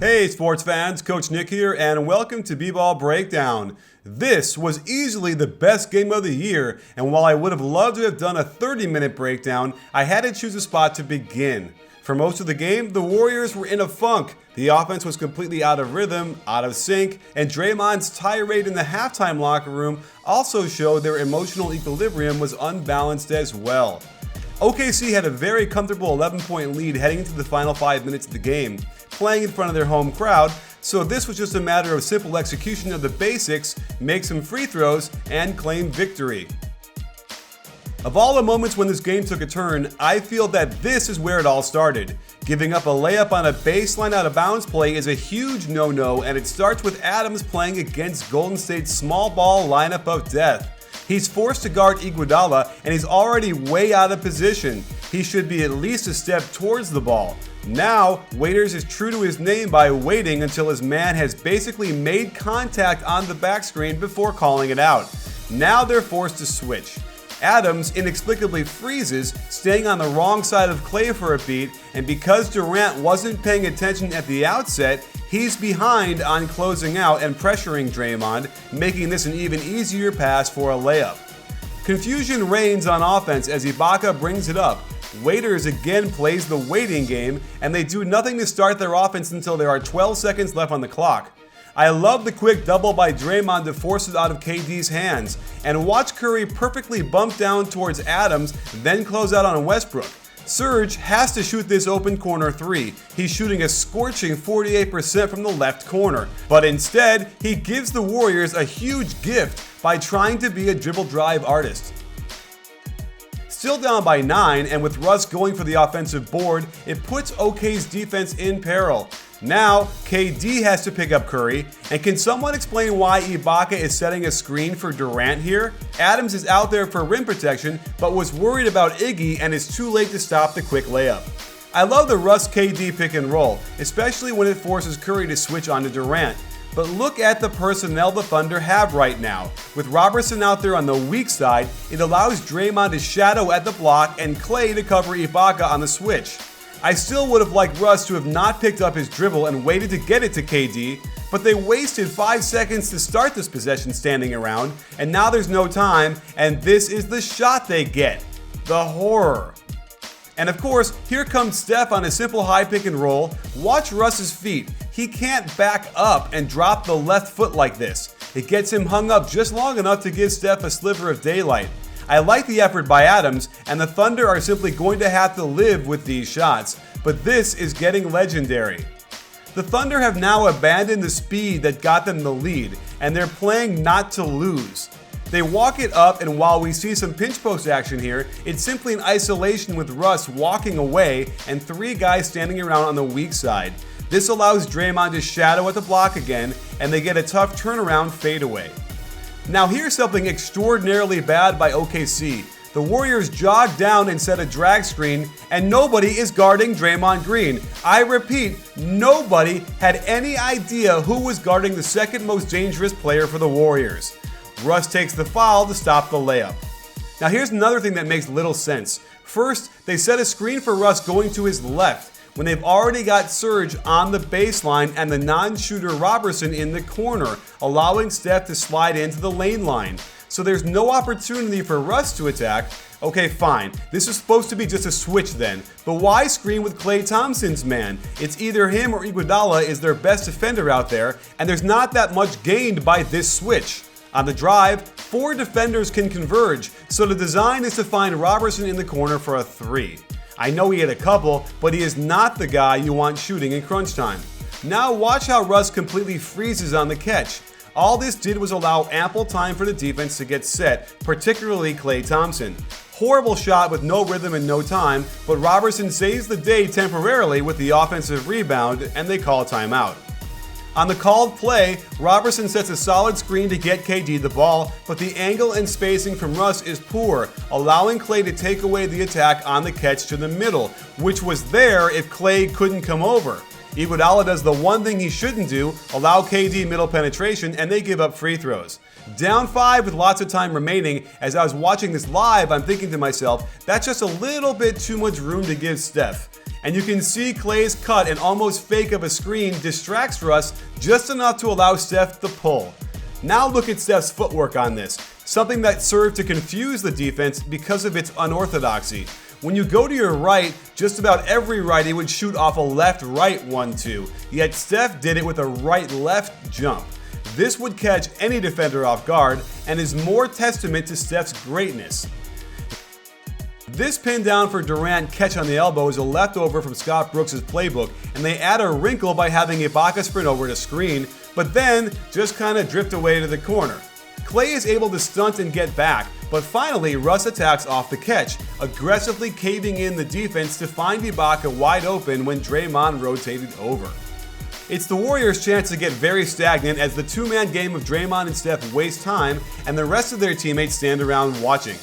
Hey sports fans, Coach Nick here, and welcome to BBallBreakdown. This was easily the best game of the year, and while I would have loved to have done a 30-minute breakdown, I had to choose a spot to begin. For most of the game, the Warriors were in a funk. The offense was completely out of rhythm, out of sync, and Draymond's tirade in the halftime locker room also showed their emotional equilibrium was unbalanced as well. OKC had a very comfortable 11-point lead heading into the final 5 minutes of the game, playing in front of their home crowd, so this was just a matter of simple execution of the basics, make some free throws, and claim victory. Of all the moments when this game took a turn, I feel that this is where it all started. Giving up a layup on a baseline out of bounds play is a huge no-no, and it starts with Adams playing against Golden State's small ball lineup of death. He's forced to guard Iguodala, and he's already way out of position. He should be at least a step towards the ball. Now, Waiters is true to his name by waiting until his man has basically made contact on the back screen before calling it out. Now they're forced to switch. Adams inexplicably freezes, staying on the wrong side of Klay for a beat, and because Durant wasn't paying attention at the outset, he's behind on closing out and pressuring Draymond, making this an even easier pass for a layup. Confusion reigns on offense as Ibaka brings it up. Waiters again plays the waiting game, and they do nothing to start their offense until there are 12 seconds left on the clock. I love the quick double by Draymond to force it out of KD's hands, and watch Curry perfectly bump down towards Adams, then close out on Westbrook. Serge has to shoot this open corner three. He's shooting a scorching 48% from the left corner, but instead, he gives the Warriors a huge gift by trying to be a dribble drive artist. Still down by 9, and with Russ going for the offensive board, it puts OK's defense in peril. Now, KD has to pick up Curry, and can someone explain why Ibaka is setting a screen for Durant here? Adams is out there for rim protection, but was worried about Iggy and is too late to stop the quick layup. I love the Russ KD pick and roll, especially when it forces Curry to switch onto Durant. But look at the personnel the Thunder have right now. With Robertson out there on the weak side, it allows Draymond to shadow at the block and Klay to cover Ibaka on the switch. I still would have liked Russ to have not picked up his dribble and waited to get it to KD, but they wasted 5 seconds to start this possession standing around, and now there's no time, and this is the shot they get. The horror. And of course, here comes Steph on a simple high pick and roll. Watch Russ's feet. He can't back up and drop the left foot like this. It gets him hung up just long enough to give Steph a sliver of daylight. I like the effort by Adams, and the Thunder are simply going to have to live with these shots, but this is getting legendary. The Thunder have now abandoned the speed that got them the lead, and they're playing not to lose. They walk it up, and while we see some pinch post action here, it's simply an isolation with Russ walking away and 3 guys standing around on the weak side. This allows Draymond to shadow at the block again, and they get a tough turnaround fadeaway. Now here's something extraordinarily bad by OKC. The Warriors jog down and set a drag screen, and nobody is guarding Draymond Green. I repeat, nobody had any idea who was guarding the second most dangerous player for the Warriors. Russ takes the foul to stop the layup. Now here's another thing that makes little sense. First, they set a screen for Russ going to his left, when they've already got Serge on the baseline and the non-shooter Robertson in the corner, allowing Steph to slide into the lane line. So there's no opportunity for Russ to attack. Okay, fine. This is supposed to be just a switch then. But why screen with Klay Thompson's man? It's either him or Iguodala is their best defender out there, and there's not that much gained by this switch. On the drive, 4 defenders can converge, so the design is to find Robertson in the corner for a 3. I know he had a couple, but he is not the guy you want shooting in crunch time. Now watch how Russ completely freezes on the catch. All this did was allow ample time for the defense to get set, particularly Klay Thompson. Horrible shot with no rhythm and no time, but Robertson saves the day temporarily with the offensive rebound, and they call timeout. On the called play, Robertson sets a solid screen to get KD the ball, but the angle and spacing from Russ is poor, allowing Klay to take away the attack on the catch to the middle, which was there if Klay couldn't come over. Iguodala does the one thing he shouldn't do, allow KD middle penetration, and they give up free throws. Down 5 with lots of time remaining. As I was watching this live, I'm thinking to myself, that's just a little bit too much room to give Steph. And you can see Klay's cut and almost fake of a screen distracts Russ just enough to allow Steph the pull. Now look at Steph's footwork on this, something that served to confuse the defense because of its unorthodoxy. When you go to your right, just about every righty would shoot off a left-right 1-2, yet Steph did it with a right-left jump. This would catch any defender off guard and is more testament to Steph's greatness. This pin down for Durant catch on the elbow is a leftover from Scott Brooks' playbook, and they add a wrinkle by having Ibaka sprint over to screen, but then just kind of drift away to the corner. Klay is able to stunt and get back, but finally Russ attacks off the catch, aggressively caving in the defense to find Ibaka wide open when Draymond rotated over. It's the Warriors' chance to get very stagnant as the two-man game of Draymond and Steph waste time and the rest of their teammates stand around watching.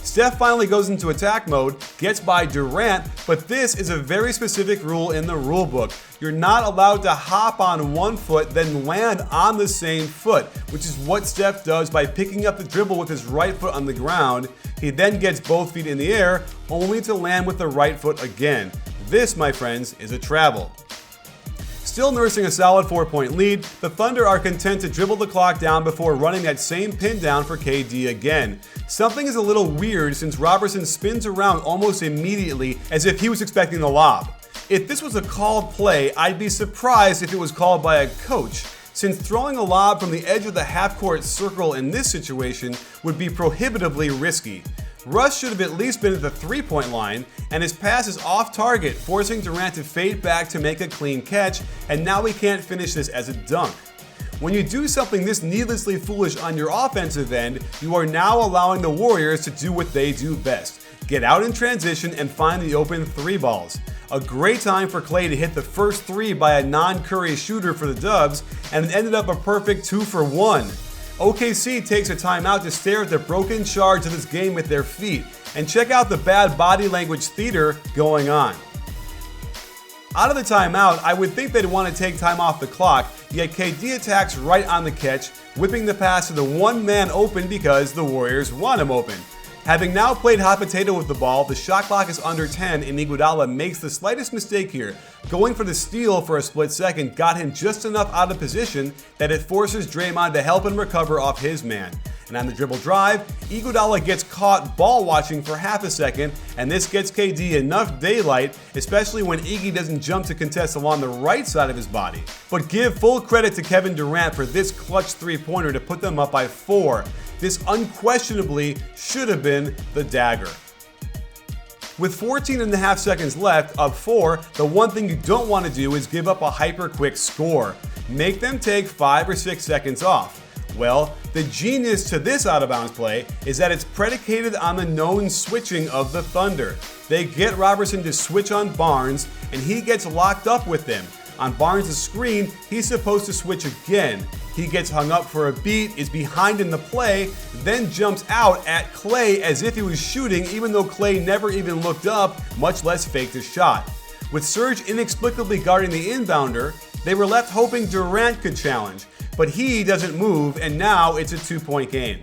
Steph finally goes into attack mode, gets by Durant, but this is a very specific rule in the rulebook. You're not allowed to hop on one foot then land on the same foot, which is what Steph does by picking up the dribble with his right foot on the ground. He then gets both feet in the air, only to land with the right foot again. This, my friends, is a travel. Still nursing a solid 4-point lead, the Thunder are content to dribble the clock down before running that same pin down for KD again. Something is a little weird since Robertson spins around almost immediately as if he was expecting the lob. If this was a called play, I'd be surprised if it was called by a coach, since throwing a lob from the edge of the half-court circle in this situation would be prohibitively risky. Russ should have at least been at the 3-point line, and his pass is off target, forcing Durant to fade back to make a clean catch, and now he can't finish this as a dunk. When you do something this needlessly foolish on your offensive end, you are now allowing the Warriors to do what they do best: get out in transition and find the open three balls. A great time for Klay to hit the first three by a non-Curry shooter for the Dubs, and it ended up a perfect 2-for-1. OKC takes a timeout to stare at the broken shards of this game with their feet and check out the bad body language theater going on. Out of the timeout, I would think they'd want to take time off the clock, yet KD attacks right on the catch, whipping the pass to the one man open because the Warriors want him open. Having now played hot potato with the ball, the shot clock is under 10 and Iguodala makes the slightest mistake here. Going for the steal for a split second got him just enough out of position that it forces Draymond to help him recover off his man. And on the dribble drive, Iguodala gets caught ball watching for half a second, and this gets KD enough daylight, especially when Iggy doesn't jump to contest along the right side of his body. But give full credit to Kevin Durant for this clutch three-pointer to put them up by 4. This unquestionably should have been the dagger. With 14.5 seconds left, up 4, the one thing you don't want to do is give up a hyper-quick score. Make them take 5 or 6 seconds off. Well, the genius to this out-of-bounds play is that it's predicated on the known switching of the Thunder. They get Robertson to switch on Barnes, and he gets locked up with them. On Barnes' screen, he's supposed to switch again. He gets hung up for a beat, is behind in the play, then jumps out at Klay as if he was shooting even though Klay never even looked up, much less faked a shot. With Serge inexplicably guarding the inbounder, they were left hoping Durant could challenge, but he doesn't move and now it's a 2-point game.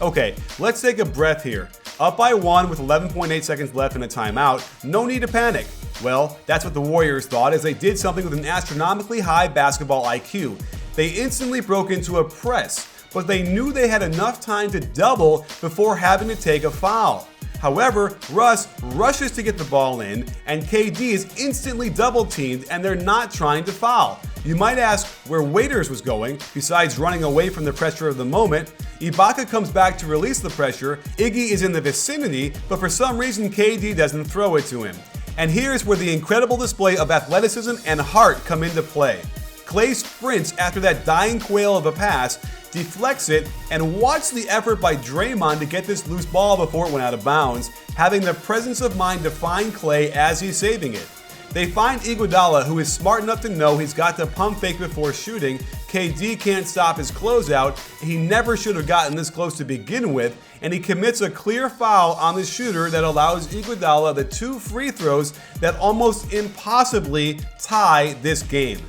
Okay, let's take a breath here. Up by 1 with 11.8 seconds left in a timeout, no need to panic. Well, that's what the Warriors thought as they did something with an astronomically high basketball IQ. They instantly broke into a press, but they knew they had enough time to double before having to take a foul. However, Russ rushes to get the ball in, and KD is instantly double-teamed and they're not trying to foul. You might ask where Waiters was going, besides running away from the pressure of the moment. Ibaka comes back to release the pressure, Iggy is in the vicinity, but for some reason KD doesn't throw it to him. And here's where the incredible display of athleticism and heart come into play. Klay sprints after that dying quail of a pass, deflects it, and watch the effort by Draymond to get this loose ball before it went out of bounds, having the presence of mind to find Klay as he's saving it. They find Iguodala, who is smart enough to know he's got to pump fake before shooting. KD can't stop his closeout. He never should have gotten this close to begin with, and he commits a clear foul on the shooter that allows Iguodala the 2 free throws that almost impossibly tie this game.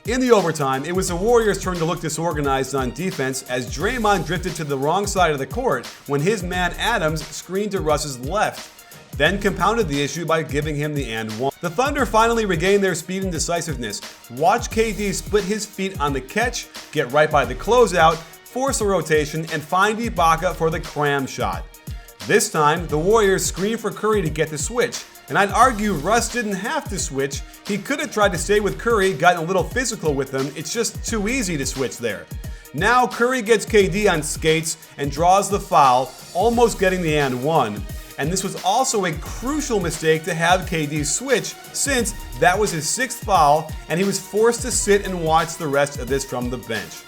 In the overtime, it was the Warriors' turn to look disorganized on defense as Draymond drifted to the wrong side of the court when his man Adams screened to Russ's left. then compounded the issue by giving him the and one. The Thunder finally regained their speed and decisiveness. Watch KD split his feet on the catch, get right by the closeout, force a rotation, and find Ibaka for the cram shot. This time, the Warriors screened for Curry to get the switch, and I'd argue Russ didn't have to switch. He could have tried to stay with Curry, gotten a little physical with him. It's just too easy to switch there. Now Curry gets KD on skates and draws the foul, almost getting the and one. And this was also a crucial mistake to have KD switch, since that was his 6th foul and he was forced to sit and watch the rest of this from the bench.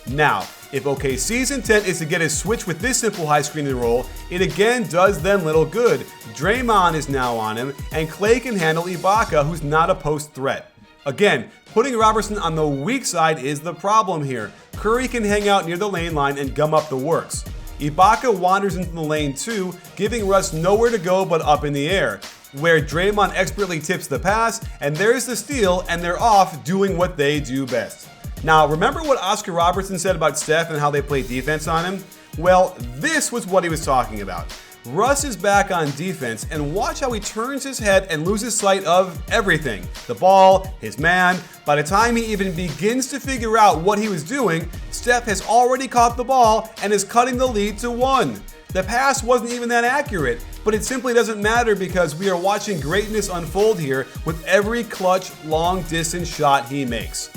Now, if OKC's intent is to get a switch with this simple high screen and roll, it again does them little good. Draymond is now on him, and Klay can handle Ibaka, who's not a post threat. Again, putting Robertson on the weak side is the problem here. Curry can hang out near the lane line and gum up the works. Ibaka wanders into the lane too, giving Russ nowhere to go but up in the air, where Draymond expertly tips the pass, and there's the steal, and they're off doing what they do best. Now, remember what Oscar Robertson said about Steph and how they play defense on him? Well, this was what he was talking about. Russ is back on defense, and watch how he turns his head and loses sight of everything. The ball, his man. By the time he even begins to figure out what he was doing, Steph has already caught the ball and is cutting the lead to 1. The pass wasn't even that accurate, but it simply doesn't matter because we are watching greatness unfold here with every clutch, long-distance shot he makes.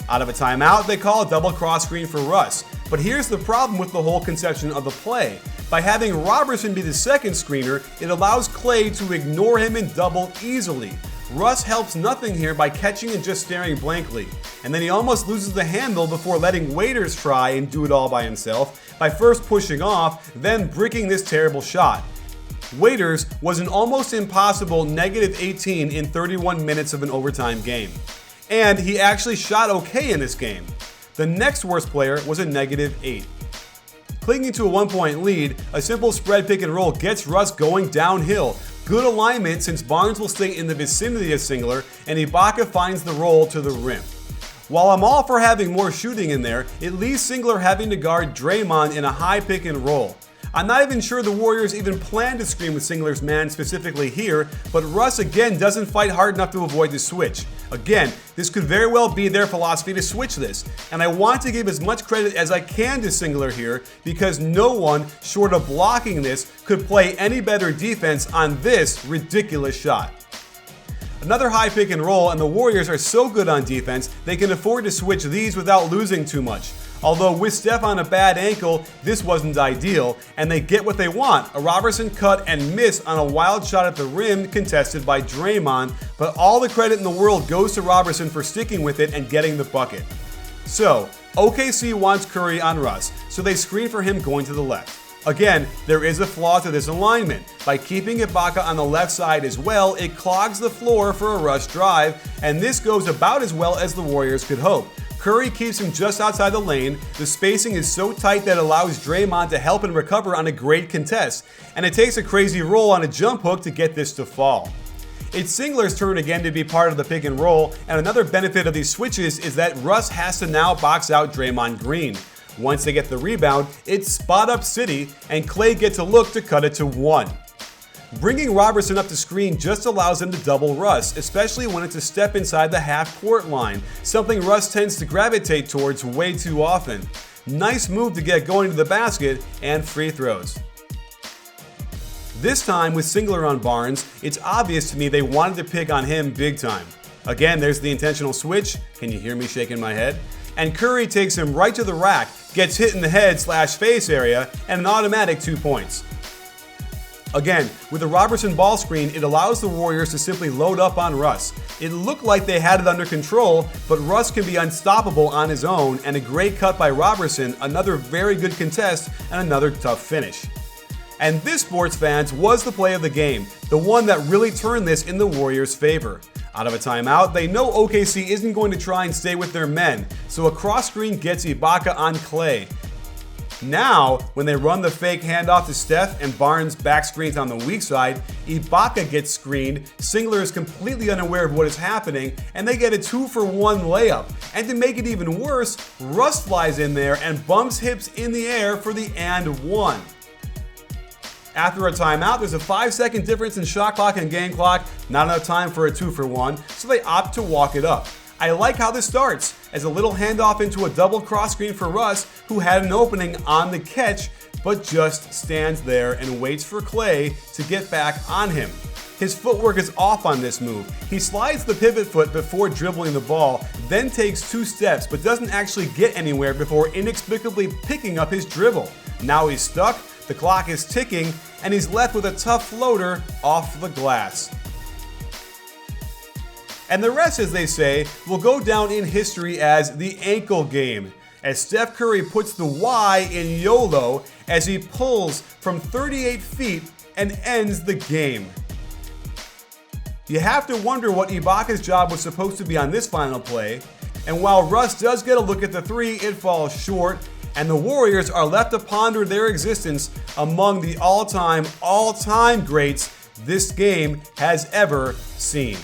Out of a timeout, they call a double cross screen for Russ. But here's the problem with the whole conception of the play. By having Robertson be the second screener, it allows Klay to ignore him and double easily. Russ helps nothing here by catching and just staring blankly. And then he almost loses the handle before letting Waiters try and do it all by himself by first pushing off, then bricking this terrible shot. Waiters was an almost impossible -18 in 31 minutes of an overtime game. And he actually shot okay in this game. The next worst player was a -8. Clinging to a 1-point lead, a simple spread pick and roll gets Russ going downhill. Good alignment since Barnes will stay in the vicinity of Singler, and Ibaka finds the roll to the rim. While I'm all for having more shooting in there, it leaves Singler having to guard Draymond in a high pick and roll. I'm not even sure the Warriors even planned to screen with Singler's man specifically here, but Russ again doesn't fight hard enough to avoid the switch. Again, this could very well be their philosophy to switch this, and I want to give as much credit as I can to Singler here because no one, short of blocking this, could play any better defense on this ridiculous shot. Another high pick and roll, and the Warriors are so good on defense, they can afford to switch these without losing too much. Although with Steph on a bad ankle, this wasn't ideal, and they get what they want, a Robertson cut and miss on a wild shot at the rim contested by Draymond, but all the credit in the world goes to Robertson for sticking with it and getting the bucket. So, OKC wants Curry on Russ, so they screen for him going to the left. Again, there is a flaw to this alignment. By keeping Ibaka on the left side as well, it clogs the floor for a rush drive, and this goes about as well as the Warriors could hope. Curry keeps him just outside the lane, the spacing is so tight that it allows Draymond to help and recover on a great contest, and it takes a crazy roll on a jump hook to get this to fall. It's Singler's turn again to be part of the pick and roll, and another benefit of these switches is that Russ has to now box out Draymond Green. Once they get the rebound, it's spot up city, and Klay gets a look to cut it to 1. Bringing Robertson up to screen just allows them to double Russ, especially when it's a step inside the half-court line, something Russ tends to gravitate towards way too often. Nice move to get going to the basket, and free throws. This time with Singler on Barnes, it's obvious to me they wanted to pick on him big time. Again, there's the intentional switch. Can you hear me shaking my head? And Curry takes him right to the rack, gets hit in the head/face area, and an automatic 2 points. Again, with the Robertson ball screen, it allows the Warriors to simply load up on Russ. It looked like they had it under control, but Russ can be unstoppable on his own, and a great cut by Robertson, another very good contest, and another tough finish. And this, sports fans, was the play of the game, the one that really turned this in the Warriors' favor. Out of a timeout, they know OKC isn't going to try and stay with their men, so a cross screen gets Ibaka on Klay. Now, when they run the fake handoff to Steph and Barnes back screens on the weak side, Ibaka gets screened, Singler is completely unaware of what is happening, and they get a 2-for-1 layup. And to make it even worse, Russ flies in there and bumps hips in the air for the and one. After a timeout, there's a 5-second difference in shot clock and game clock, not enough time for a 2-for-1, so they opt to walk it up. I like how this starts, as a little handoff into a double cross screen for Russ, who had an opening on the catch, but just stands there and waits for Clay to get back on him. His footwork is off on this move. He slides the pivot foot before dribbling the ball, then takes 2 steps, but doesn't actually get anywhere before inexplicably picking up his dribble. Now he's stuck, the clock is ticking, and he's left with a tough floater off the glass. And the rest, as they say, will go down in history as the ankle game, as Steph Curry puts the Y in YOLO as he pulls from 38 feet and ends the game. You have to wonder what Ibaka's job was supposed to be on this final play, and while Russ does get a look at the 3, it falls short, and the Warriors are left to ponder their existence among the all-time greats this game has ever seen.